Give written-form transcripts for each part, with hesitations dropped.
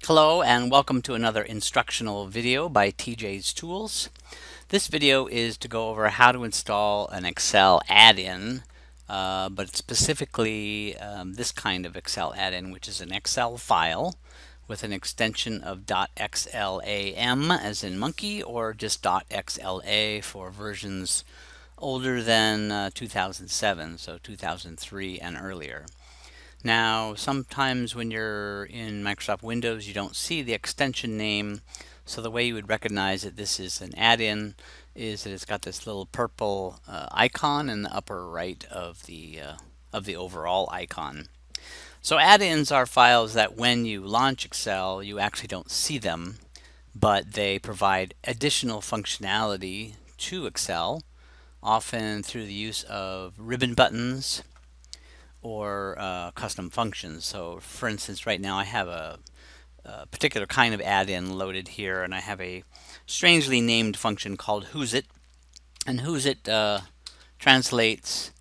Hello and welcome to another instructional video by TJ's Tools. This video is to go over how to install an Excel add-in, but specifically this kind of Excel add-in, which is an Excel file with an extension of .xlam as in monkey, or just .xla for versions older than 2007, so 2003 and earlier. Now, sometimes when you're in Microsoft Windows, you don't see the extension name. So the way you would recognize that this is an add-in is that it's got this little purple icon in the upper right of the overall icon. So add-ins are files that when you launch Excel, you actually don't see them, but they provide additional functionality to Excel, often through the use of ribbon buttons or custom functions. So for instance, right now I have a particular kind of add-in loaded here, and I have a strangely named function called whosit. And whosit translates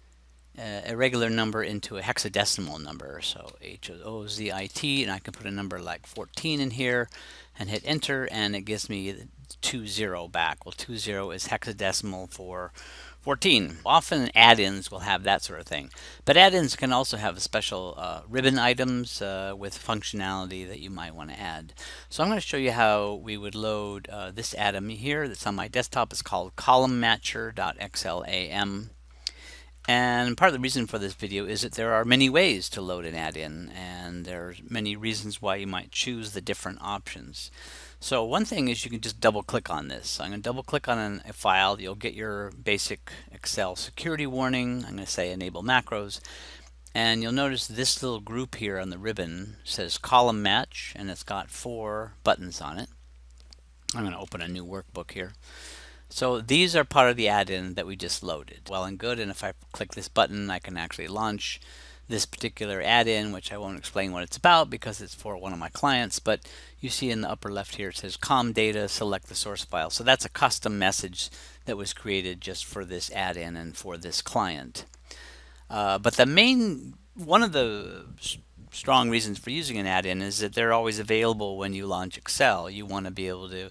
a regular number into a hexadecimal number. So HOZIT, and I can put a number like 14 in here and hit enter, and it gives me 20 back. Well, 20 is hexadecimal for 14. Often add-ins will have that sort of thing. But add-ins can also have special ribbon items with functionality that you might want to add. So I'm going to show you how we would load this add-in here that's on my desktop. It's called columnmatcher.xlam. And part of the reason for this video is that there are many ways to load an add-in, and there's many reasons why you might choose the different options. So one thing is you can just double click on this. I'm going to double click on a file. You'll get your basic Excel security warning. I'm going to say enable macros, and you'll notice this little group here on the ribbon says column match, and it's got 4 buttons on it. I'm going to open a new workbook here. So these are part of the add-in that we just loaded. Well and good, and if I click this button, I can actually launch this particular add-in, which I won't explain what it's about because it's for one of my clients, but you see in the upper left here it says COM-data, select the source file. So that's a custom message that was created just for this add-in and for this client. But one of the strong reasons for using an add-in is that they're always available when you launch Excel. You want to be able to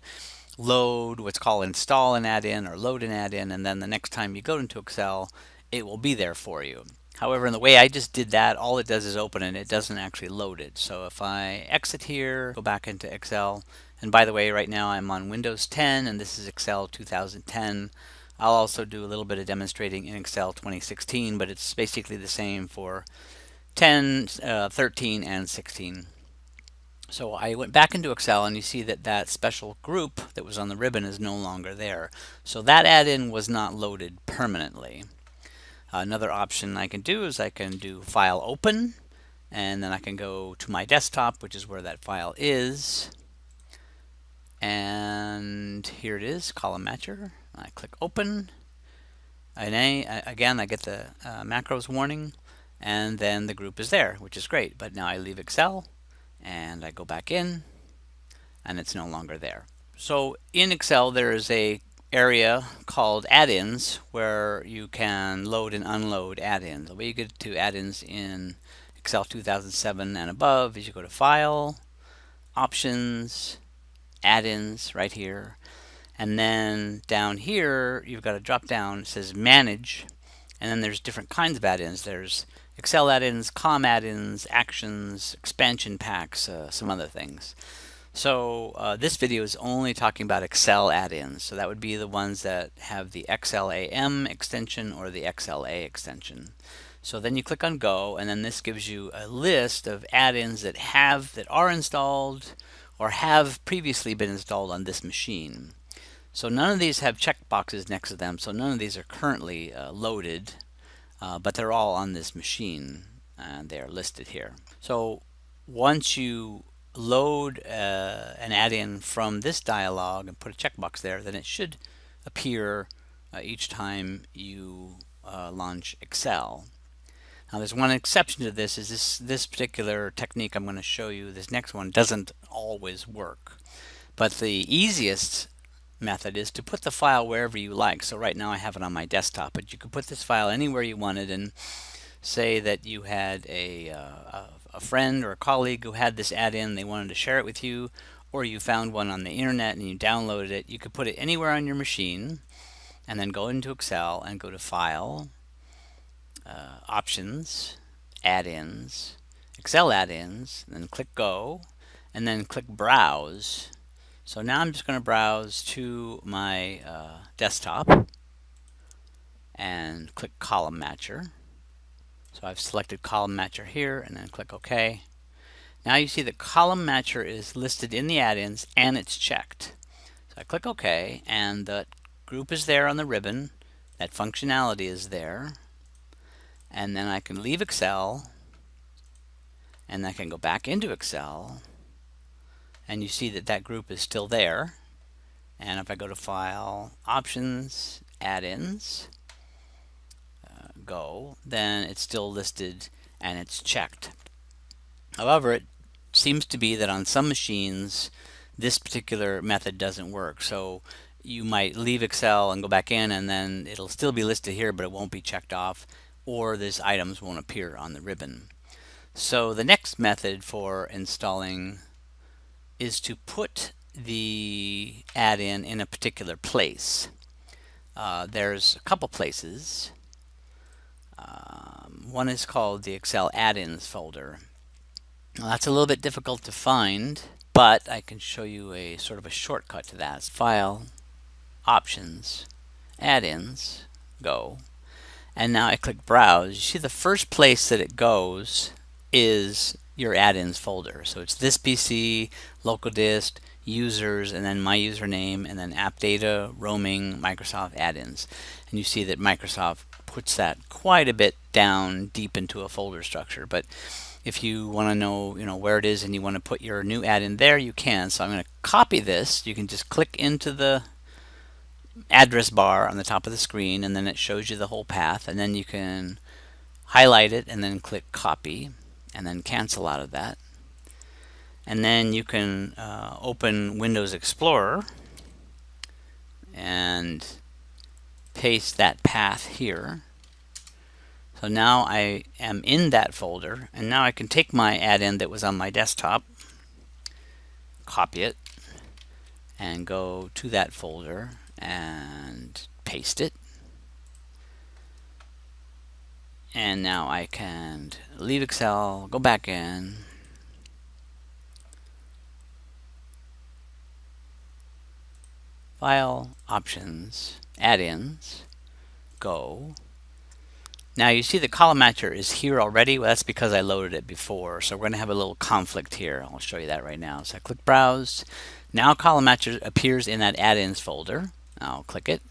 load what's called install an add-in or load an add-in, and then the next time you go into Excel, it will be there for you. However, in the way I just did that, all it does is open it. It doesn't actually load it. So if I exit here, go back into Excel, and by the way, right now I'm on Windows 10 and this is Excel 2010. I'll also do a little bit of demonstrating in Excel 2016, but it's basically the same for 10, 13, and 16. So I went back into Excel, and you see that that special group that was on the ribbon is no longer there. So that add-in was not loaded permanently. Another option I can do is I can do File Open, and then I can go to my desktop, which is where that file is. And here it is, Column Matcher. I click Open, and again I get the macros warning, and then the group is there, which is great. But now I leave Excel, and I go back in, and it's no longer there. So in Excel there is a area called add-ins where you can load and unload add-ins. The way you get to add-ins in Excel 2007 and above is you go to File, Options, Add-ins right here, and then down here you've got a drop down that says Manage, and then there's different kinds of add-ins. There's Excel add-ins, COM add-ins, actions, expansion packs, some other things. So this video is only talking about Excel add-ins. So that would be the ones that have the XLAM extension or the XLA extension. So then you click on Go, and then this gives you a list of add-ins that are installed or have previously been installed on this machine. So none of these have checkboxes next to them, so none of these are currently loaded, but they're all on this machine, and they're listed here. So once you load an add-in from this dialog and put a checkbox there, then it should appear each time you launch Excel. Now there's one exception to this, is this particular technique I'm going to show you, this next one, doesn't always work. But the easiest method is to put the file wherever you like. So right now I have it on my desktop, but you could put this file anywhere you wanted, and say that you had a a friend or a colleague who had this add-in, they wanted to share it with you, or you found one on the internet and you downloaded it, you could put it anywhere on your machine and then go into Excel and go to File, Options, Add-ins, Excel Add-ins, then click Go, and then click Browse. So now I'm just going to browse to my desktop and click Column Matcher. So I've selected Column Matcher here and then click OK. Now you see the Column Matcher is listed in the add-ins and it's checked. So I click OK and the group is there on the ribbon. That functionality is there. And then I can leave Excel and I can go back into Excel and you see that that group is still there. And if I go to File, Options, Add-ins, Go, then it's still listed and it's checked. However, it seems to be that on some machines this particular method doesn't work. So you might leave Excel and go back in and then it'll still be listed here but it won't be checked off, or these items won't appear on the ribbon. So the next method for installing is to put the add-in in a particular place. There's a couple places. One is called the Excel Add-ins folder. Now, that's a little bit difficult to find, but I can show you a sort of a shortcut to that. It's File, Options, Add-ins, Go, and now I click Browse. You see the first place that it goes is your add-ins folder. So it's this PC, local disk, users, and then my username, and then app data, roaming, Microsoft add-ins. And you see that Microsoft puts that quite a bit down deep into a folder structure. But if you want to know, where it is and you want to put your new add-in there, you can. So I'm going to copy this. You can just click into the address bar on the top of the screen and then it shows you the whole path, and then you can highlight it and then click copy and then cancel out of that, and then you can open Windows Explorer and paste that path here. So now I am in that folder, and now I can take my add-in that was on my desktop, copy it, and go to that folder and paste it. And now I can leave Excel, go back in, File, Options, Add-ins, Go. Now you see the column matcher is here already. Well, that's because I loaded it before. So we're going to have a little conflict here. I'll show you that right now. So I click Browse. Now column matcher appears in that add-ins folder. I'll click it.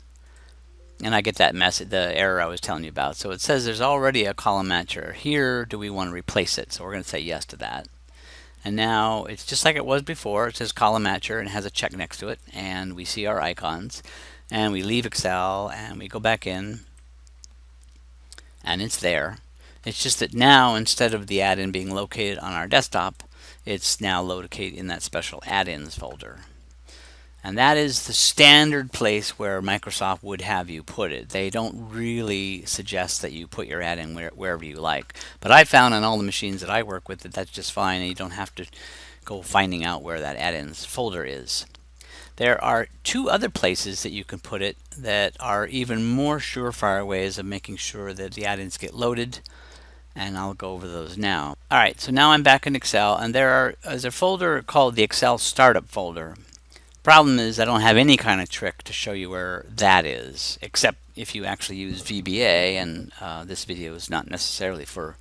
And I get that message, the error I was telling you about. So it says there's already a column matcher here. Do we want to replace it? So we're going to say yes to that. And now it's just like it was before. It says column matcher and has a check next to it. And we see our icons. And we leave Excel and we go back in. And it's there. It's just that now, instead of the add-in being located on our desktop, it's now located in that special add-ins folder. And that is the standard place where Microsoft would have you put it. They don't really suggest that you put your add-in wherever you like. But I found on all the machines that I work with that that's just fine, and you don't have to go finding out where that add-ins folder is. There are two other places that you can put it that are even more surefire ways of making sure that the add-ins get loaded, and I'll go over those now. Alright, so now I'm back in Excel, and there's a folder called the Excel Startup folder. Problem is I don't have any kind of trick to show you where that is, except if you actually use VBA, and this video is not necessarily for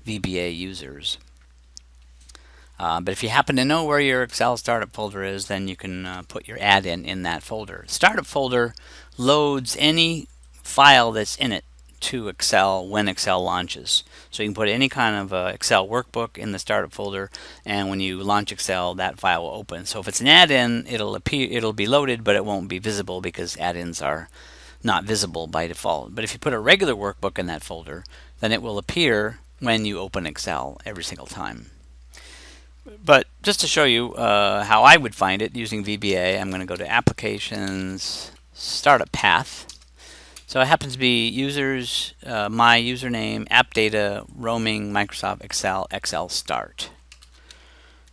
VBA users. But if you happen to know where your Excel Startup folder is, then you can put your add-in in that folder. Startup folder loads any file that's in it to Excel when Excel launches. So you can put any kind of Excel workbook in the Startup folder, and when you launch Excel, that file will open. So if it's an add-in, it'll be loaded, but it won't be visible because add-ins are not visible by default. But if you put a regular workbook in that folder, then it will appear when you open Excel every single time. But just to show you how I would find it using VBA, I'm going to go to Applications, Startup Path. So it happens to be users, my username, app data, roaming, Microsoft Excel, Excel start.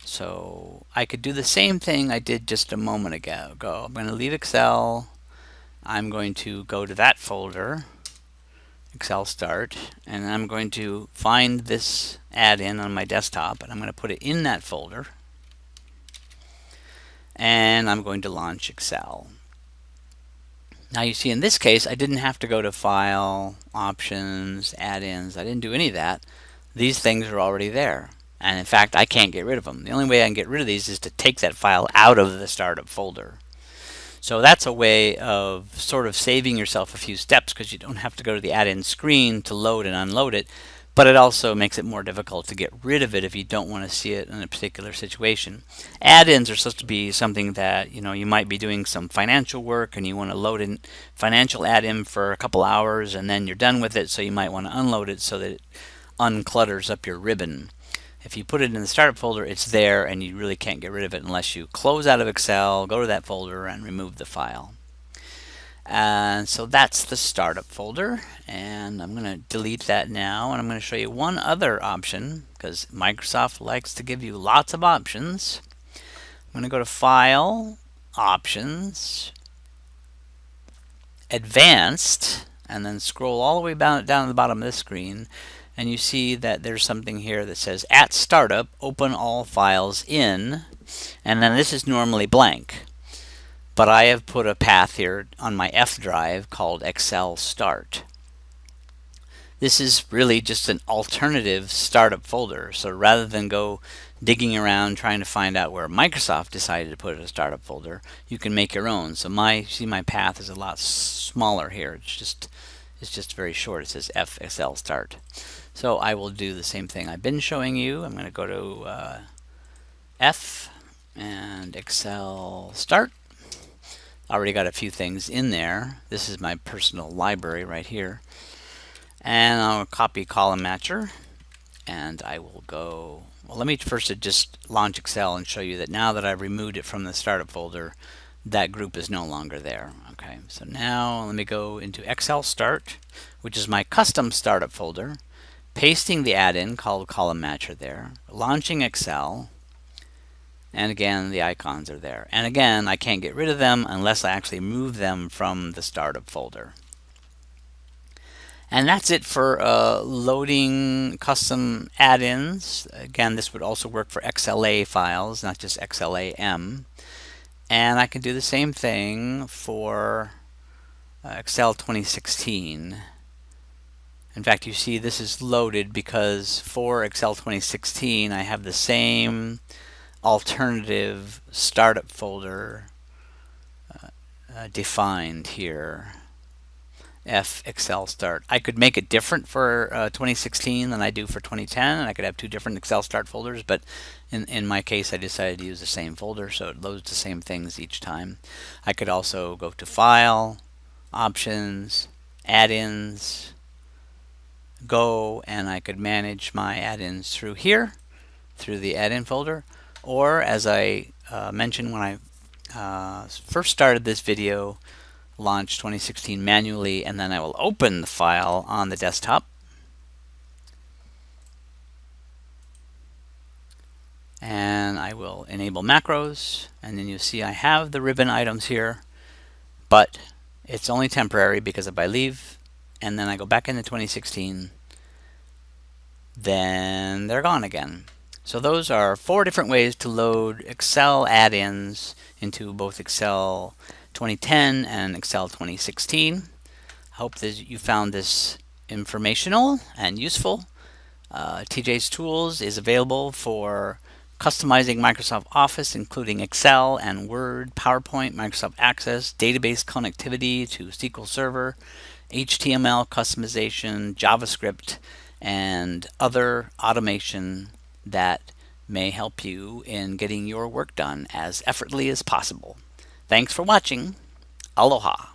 So I could do the same thing I did just a moment ago. I'm going to leave Excel. I'm going to go to that folder, Excel start, and I'm going to find this add-in on my desktop, and I'm going to put it in that folder, and I'm going to launch Excel. Now you see in this case I didn't have to go to File, Options, Add-ins. I didn't do any of that. These things are already there, and in fact I can't get rid of them. The only way I can get rid of these is to take that file out of the startup folder. So that's a way of sort of saving yourself a few steps, because you don't have to go to the add-in screen to load and unload it, but it also makes it more difficult to get rid of it if you don't want to see it in a particular situation. Add-ins are supposed to be something that you might be doing some financial work and you want to load in financial add-in for a couple hours and then you're done with it, so you might want to unload it so that it unclutters up your ribbon. If you put it in the startup folder, it's there and you really can't get rid of it unless you close out of Excel, go to that folder, and remove the file. And so that's the startup folder, and I'm going to delete that now, and I'm going to show you one other option, because Microsoft likes to give you lots of options. I'm going to go to File, Options, Advanced, and then scroll all the way down to the bottom of this screen, and you see that there's something here that says at startup open all files in, and then this is normally blank, but I have put a path here on my F drive called Excel start. This is really just an alternative startup folder, so rather than go digging around trying to find out where Microsoft decided to put a startup folder, you can make your own. So see my path is a lot smaller here. It's just very short. It says F Excel start. So I will do the same thing I've been showing you. I'm going to go to F and Excel start. Already got a few things in there. This is my personal library right here. And I'll copy column matcher, and I will go, well, let me first just launch Excel and show you that now that I've removed it from the startup folder, that group is no longer there. Okay, so now let me go into Excel start, which is my custom startup folder, pasting the add-in called column matcher there, launching Excel, and again the icons are there. And again, I can't get rid of them unless I actually move them from the startup folder. And that's it for loading custom add-ins. Again, this would also work for XLA files, not just XLAM. And I can do the same thing for Excel 2016. In fact, you see this is loaded because for Excel 2016 I have the same alternative startup folder defined here. F Excel start. I could make it different for 2016 than I do for 2010, and I could have two different Excel start folders, but in my case I decided to use the same folder, so it loads the same things each time. I could also go to File, Options, Add-ins, Go, and I could manage my add-ins through here, through the add-in folder, or as I mentioned when I first started this video, launch 2016 manually, and then I will open the file on the desktop. And I will enable macros, and then you see I have the ribbon items here, but it's only temporary, because if I leave and then I go back into 2016, then they're gone again. So those are 4 different ways to load Excel add-ins into both Excel 2010 and Excel 2016. I hope that you found this informational and useful. TJ's Tools is available for customizing Microsoft Office, including Excel and Word, PowerPoint, Microsoft Access, database connectivity to SQL Server, HTML customization, JavaScript, and other automation that may help you in getting your work done as effortlessly as possible. Thanks for watching. Aloha.